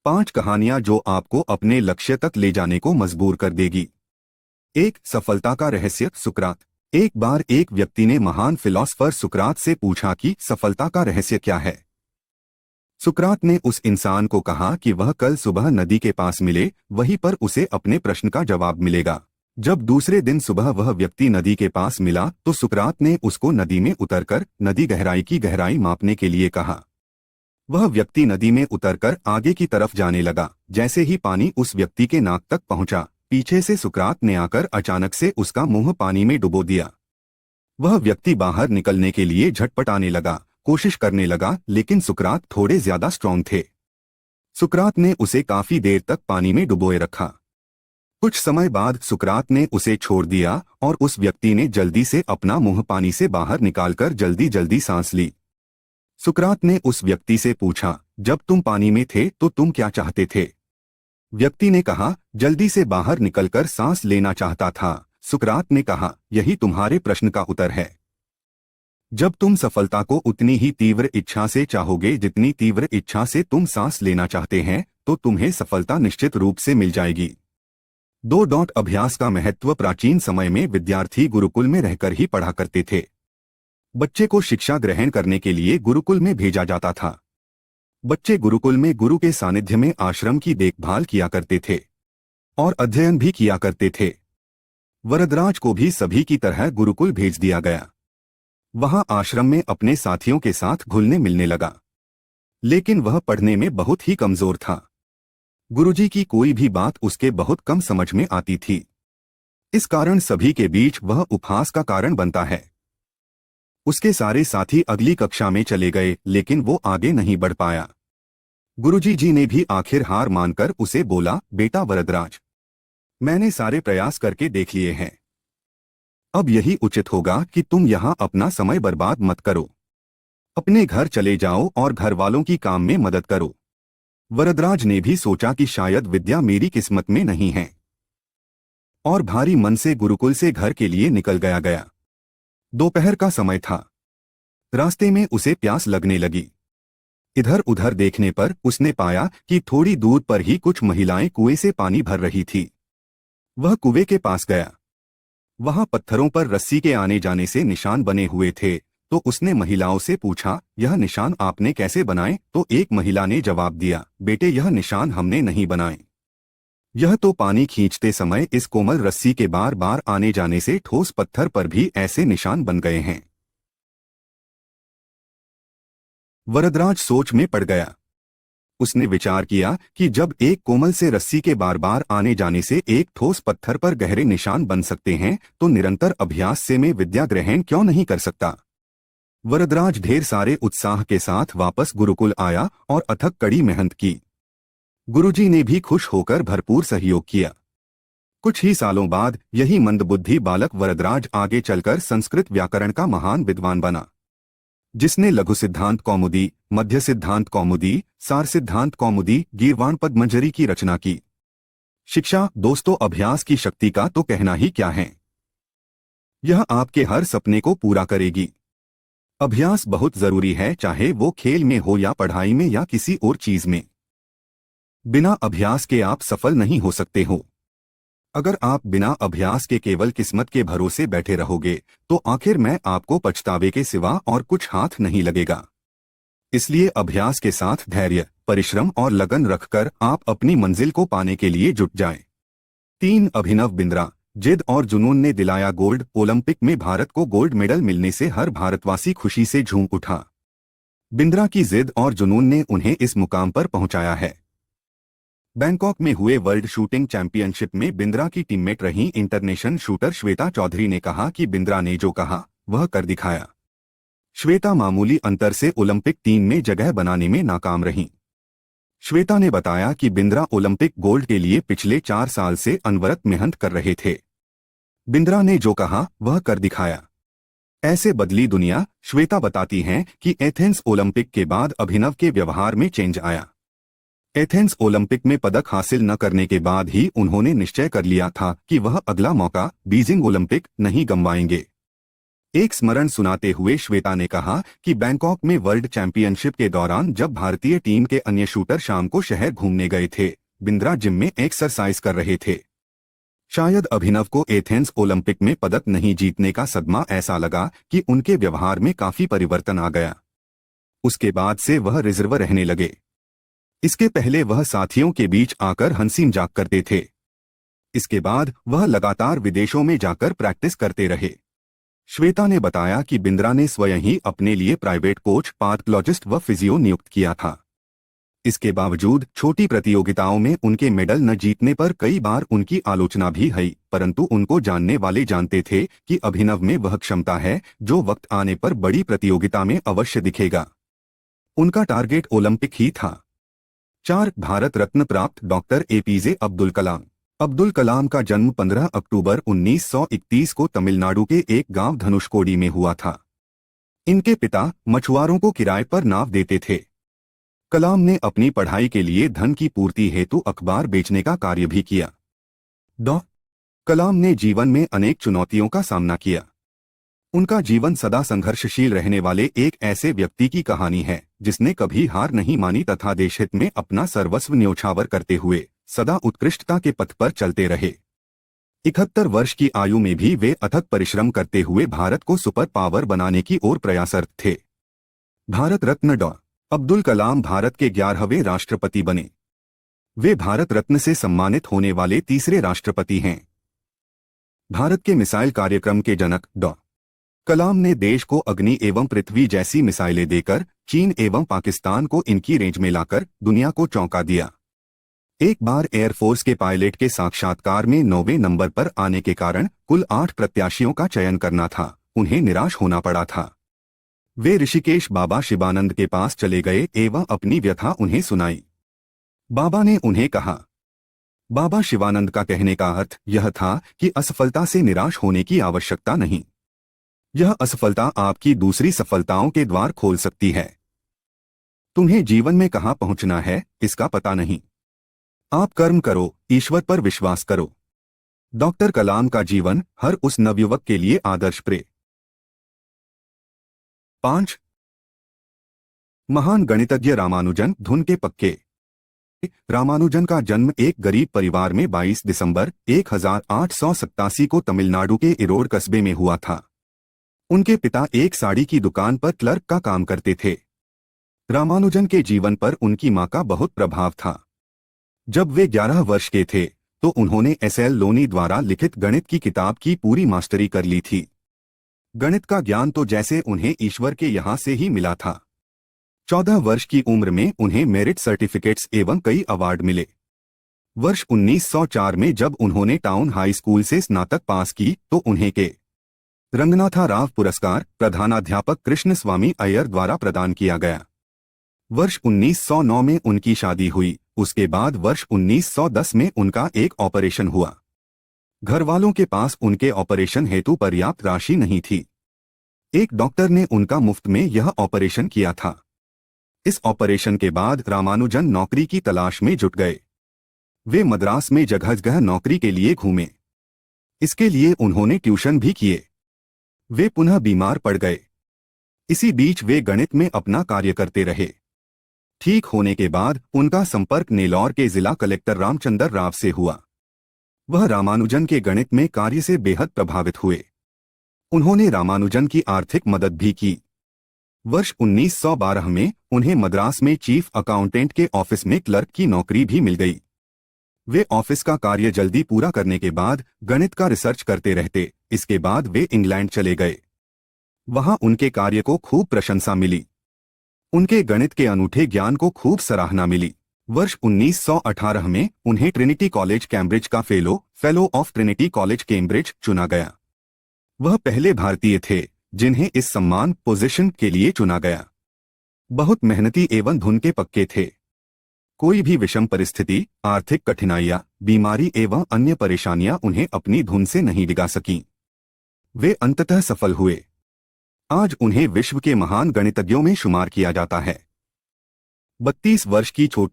5 कहानियां जो आपको अपने लक्ष्य तक ले जाने को मजबूर कर देगी। 1. सफलता का रहस्य। सुकरात। एक बार एक व्यक्ति ने महान फिलोसफर सुकरात से पूछा कि सफलता का रहस्य क्या है। सुकरात ने उस इंसान को कहा कि वह कल सुबह नदी के पास मिले, वहीं पर उसे अपने प्रश्न का जवाब मिलेगा। जब दूसरे दिन सुबह वह व्यक्ति नदी के पास मिला तो सुकरात ने उसको नदी में उतरकर नदी गहराई की गहराई मापने के लिए कहा। वह व्यक्ति नदी में उतरकर आगे की तरफ जाने लगा। जैसे ही पानी उस व्यक्ति के नाक तक पहुंचा, पीछे से सुकरात ने आकर अचानक से उसका मुंह पानी में डुबो दिया। वह व्यक्ति बाहर निकलने के लिए झटपटाने लगा, कोशिश करने लगा, लेकिन सुकरात थोड़े ज्यादा स्ट्रांग थे। सुकरात ने उसे काफी देर तक पानी में डुबोए रखा। कुछ समय बाद सुकरात ने उसे छोड़ दिया और उस व्यक्ति ने जल्दी से अपना मुंह पानी से बाहर निकालकर जल्दी जल्दी सांस ली। सुकरात ने उस व्यक्ति से पूछा, जब तुम पानी में थे तो तुम क्या चाहते थे? व्यक्ति ने कहा, जल्दी से बाहर निकलकर सांस लेना चाहता था। सुकरात ने कहा, यही तुम्हारे प्रश्न का उत्तर है। जब तुम सफलता को उतनी ही तीव्र इच्छा से चाहोगे जितनी तीव्र इच्छा से तुम सांस लेना चाहते हैं, तो तुम्हें सफलता निश्चित रूप से मिल जाएगी। 2. अभ्यास का महत्व। प्राचीन समय में विद्यार्थी गुरुकुल में रहकर ही पढ़ा करते थे। बच्चे को शिक्षा ग्रहण करने के लिए गुरुकुल में भेजा जाता था। बच्चे गुरुकुल में गुरु के सानिध्य में आश्रम की देखभाल किया करते थे और अध्ययन भी किया करते थे। वरदराज को भी सभी की तरह गुरुकुल भेज दिया गया। वहां आश्रम में अपने साथियों के साथ घुलने मिलने लगा, लेकिन वह पढ़ने में बहुत ही कमजोर था। गुरुजी की कोई भी बात उसके बहुत कम समझ में आती थी। इस कारण सभी के बीच वह उपहास का कारण बनता है। उसके सारे साथी अगली कक्षा में चले गए, लेकिन वो आगे नहीं बढ़ पाया। गुरुजी जी ने भी आखिर हार मानकर उसे बोला, बेटा वरदराज, मैंने सारे प्रयास करके देख लिए हैं। अब यही उचित होगा कि तुम यहाँ अपना समय बर्बाद मत करो। अपने घर चले जाओ और घर वालों की काम में मदद करो। वरदराज ने भी सोचा कि शायद विद्या मेरी किस्मत में नहीं है, और भारी मन से गुरुकुल से घर के लिए निकल गया। दोपहर का समय था। रास्ते में उसे प्यास लगने लगी। इधर उधर देखने पर उसने पाया कि थोड़ी दूर पर ही कुछ महिलाएं कुएं से पानी भर रही थी। वह कुएं के पास गया। वहां पत्थरों पर रस्सी के आने जाने से निशान बने हुए थे, तो उसने महिलाओं से पूछा, यह निशान आपने कैसे बनाए? तो एक महिला ने जवाब दिया, बेटे, यह निशान हमने नहीं बनाए। यह तो पानी खींचते समय इस कोमल रस्सी के बार बार आने जाने से ठोस पत्थर पर भी ऐसे निशान बन गए हैं। वरदराज सोच में पड़ गया। उसने विचार किया कि जब एक कोमल से रस्सी के बार बार आने जाने से एक ठोस पत्थर पर गहरे निशान बन सकते हैं, तो निरंतर अभ्यास से मैं विद्या ग्रहण क्यों नहीं कर सकता? वरदराज ढेर सारे उत्साह के साथ वापस गुरुकुल आया और अथक कड़ी मेहनत की। गुरुजी ने भी खुश होकर भरपूर सहयोग किया। कुछ ही सालों बाद यही मंदबुद्धि बालक वरदराज आगे चलकर संस्कृत व्याकरण का महान विद्वान बना, जिसने लघु सिद्धांत कौमुदी, मध्य सिद्धांत कौमुदी, सार सिद्धांत कौमुदी, गीर्वाण पद्मंजरी की रचना की। शिक्षा। दोस्तों, अभ्यास की शक्ति का तो कहना ही क्या है। यह आपके हर सपने को पूरा करेगी। अभ्यास बहुत जरूरी है, चाहे वो खेल में हो या पढ़ाई में या किसी और चीज में। बिना अभ्यास के आप सफल नहीं हो सकते हो। अगर आप बिना अभ्यास के केवल किस्मत के भरोसे बैठे रहोगे, तो आखिर में आपको पछतावे के सिवा और कुछ हाथ नहीं लगेगा। इसलिए अभ्यास के साथ धैर्य, परिश्रम और लगन रखकर आप अपनी मंजिल को पाने के लिए जुट जाएं। 3. अभिनव बिंद्रा। जिद और जुनून ने दिलाया गोल्ड। ओलंपिक में भारत को गोल्ड मेडल मिलने से हर भारतवासी खुशी से झूम उठा। बिंद्रा की जिद और जुनून ने उन्हें इस मुकाम पर पहुंचाया है। बैंकॉक में हुए वर्ल्ड शूटिंग चैंपियनशिप में बिंद्रा की टीममेट रही इंटरनेशनल शूटर श्वेता चौधरी ने कहा कि बिंद्रा ने जो कहा वह कर दिखाया। श्वेता मामूली अंतर से ओलंपिक टीम में जगह बनाने में नाकाम रही। श्वेता ने बताया कि बिंद्रा ओलंपिक गोल्ड के लिए पिछले 4 साल से अनवरत मेहनत कर रहे थे। बिंद्रा ने जो कहा वह कर दिखाया। ऐसे बदली दुनिया। श्वेता बताती हैं कि एथेंस ओलंपिक के बाद अभिनव के व्यवहार में चेंज आया। एथेंस ओलंपिक में पदक हासिल न करने के बाद ही उन्होंने निश्चय कर लिया था कि वह अगला मौका बीजिंग ओलंपिक नहीं गंवाएंगे। एक स्मरण सुनाते हुए श्वेता ने कहा कि बैंकॉक में वर्ल्ड चैंपियनशिप के दौरान जब भारतीय टीम के अन्य शूटर शाम को शहर घूमने गए थे, बिंद्रा जिम में एक्सरसाइज कर रहे थे। शायद अभिनव को एथेंस ओलंपिक में पदक नहीं जीतने का सदमा ऐसा लगा कि उनके व्यवहार में काफी परिवर्तन आ गया। उसके बाद से वह रिजर्व रहने लगे। इसके पहले वह साथियों के बीच आकर हंसी मजाक करते थे। इसके बाद वह लगातार विदेशों में जाकर प्रैक्टिस करते रहे। श्वेता ने बताया कि बिंद्रा ने स्वयं ही अपने लिए प्राइवेट कोच, पैथोलॉजिस्ट व फिजियो नियुक्त किया था। इसके बावजूद छोटी प्रतियोगिताओं में उनके मेडल न जीतने पर कई बार उनकी आलोचना भी हुई, परंतु उनको जानने वाले जानते थे कि अभिनव में वह क्षमता है जो वक्त आने पर बड़ी प्रतियोगिता में अवश्य दिखेगा। उनका टारगेट ओलंपिक ही था। 4 भारत रत्न प्राप्त डॉक्टर एपीजे अब्दुल कलाम। अब्दुल कलाम का जन्म 15 अक्टूबर 1931 को तमिलनाडु के एक गांव धनुषकोडी में हुआ था। इनके पिता मछुआरों को किराए पर नाव देते थे। कलाम ने अपनी पढ़ाई के लिए धन की पूर्ति हेतु अखबार बेचने का कार्य भी किया। कलाम ने जीवन में अनेक चुनौतियों का सामना किया। उनका जीवन सदा संघर्षशील रहने वाले एक ऐसे व्यक्ति की कहानी है जिसने कभी हार नहीं मानी तथा देशहित में अपना सर्वस्व न्योछावर करते हुए सदा उत्कृष्टता के पथ पर चलते रहे। 71 वर्ष की आयु में भी वे अथक परिश्रम करते हुए भारत को सुपर पावर बनाने की ओर प्रयासरत थे। भारत रत्न डॉ. अब्दुल कलाम भारत के 11वें राष्ट्रपति बने। वे भारत रत्न से सम्मानित होने वाले तीसरे राष्ट्रपति हैं। भारत के मिसाइल कार्यक्रम के जनक डॉ. कलाम ने देश को अग्नि एवं पृथ्वी जैसी मिसाइलें देकर चीन एवं पाकिस्तान को इनकी रेंज में लाकर दुनिया को चौंका दिया। एक बार एयरफोर्स के पायलट के साक्षात्कार में 9वें नंबर पर आने के कारण कुल 8 प्रत्याशियों का चयन करना था। उन्हें निराश होना पड़ा था। वे ऋषिकेश बाबा शिवानंद के पास चले गए एवं अपनी व्यथा उन्हें सुनाई। बाबा ने उन्हें कहा, बाबा शिवानंद का कहने का अर्थ यह था कि असफलता से निराश होने की आवश्यकता नहीं। यह असफलता आपकी दूसरी सफलताओं के द्वार खोल सकती है। तुम्हें जीवन में कहां पहुंचना है इसका पता नहीं। आप कर्म करो, ईश्वर पर विश्वास करो। डॉक्टर कलाम का जीवन हर उस नवयुवक के लिए आदर्श प्रेरक। 5 महान गणितज्ञ रामानुजन धुन के पक्के। रामानुजन का जन्म एक गरीब परिवार में 22 दिसंबर 1887 को तमिलनाडु के इरोड कस्बे में हुआ था। उनके पिता एक साड़ी की दुकान पर क्लर्क का काम करते थे। रामानुजन के जीवन पर उनकी मां का बहुत प्रभाव था। जब वे 11 वर्ष के थे तो उन्होंने एसएल लोनी द्वारा लिखित गणित की किताब की पूरी मास्टरी कर ली थी। गणित का ज्ञान तो जैसे उन्हें ईश्वर के यहाँ से ही मिला था। 14 वर्ष की उम्र में उन्हें मेरिट सर्टिफिकेट्स एवं कई अवार्ड मिले। वर्ष 1904 में जब उन्होंने टाउन हाई स्कूल से स्नातक पास की तो उन्हें के रंगनाथा राव पुरस्कार प्रधानाध्यापक कृष्ण स्वामी अय्यर द्वारा प्रदान किया गया। वर्ष 1909 में उनकी शादी हुई। उसके बाद वर्ष 1910 में उनका एक ऑपरेशन हुआ। घर वालों के पास उनके ऑपरेशन हेतु पर्याप्त राशि नहीं थी। एक डॉक्टर ने उनका मुफ्त में यह ऑपरेशन किया था। इस ऑपरेशन के बाद रामानुजन नौकरी की तलाश में जुट गए। वे मद्रास में जगह जगह नौकरी के लिए घूमे। इसके लिए उन्होंने ट्यूशन भी किए। वे पुनः बीमार पड़ गए। इसी बीच वे गणित में अपना कार्य करते रहे। ठीक होने के बाद उनका संपर्क नेल्लौर के जिला कलेक्टर रामचंद्र राव से हुआ। वह रामानुजन के गणित में कार्य से बेहद प्रभावित हुए। उन्होंने रामानुजन की आर्थिक मदद भी की। वर्ष 1912 में उन्हें मद्रास में चीफ अकाउंटेंट के ऑफिस में क्लर्क की नौकरी भी मिल गई। वे ऑफिस का कार्य जल्दी पूरा करने के बाद गणित का रिसर्च करते रहते। इसके बाद वे इंग्लैंड चले गए। वहां उनके कार्य को खूब प्रशंसा मिली। उनके गणित के अनूठे ज्ञान को खूब सराहना मिली। वर्ष 1918 में उन्हें ट्रिनिटी कॉलेज कैम्ब्रिज का fellow of Trinity college Cambridge चुना गया। वह पहले भारतीय थे जिन्हें इस सम्मान पोजीशन के लिए चुना गया। बहुत मेहनती एवं धुन के पक्के थे। कोई भी विषम परिस्थिति, आर्थिक कठिनाइयां, बीमारी एवं अन्य परेशानियां उन्हें अपनी धुन से नहीं डिगा सकीं। वे अंततः सफल हुए। आज उन्हें विश्व के महान गणितज्ञों में शुमार किया जाता है। 32 वर्ष की छोटी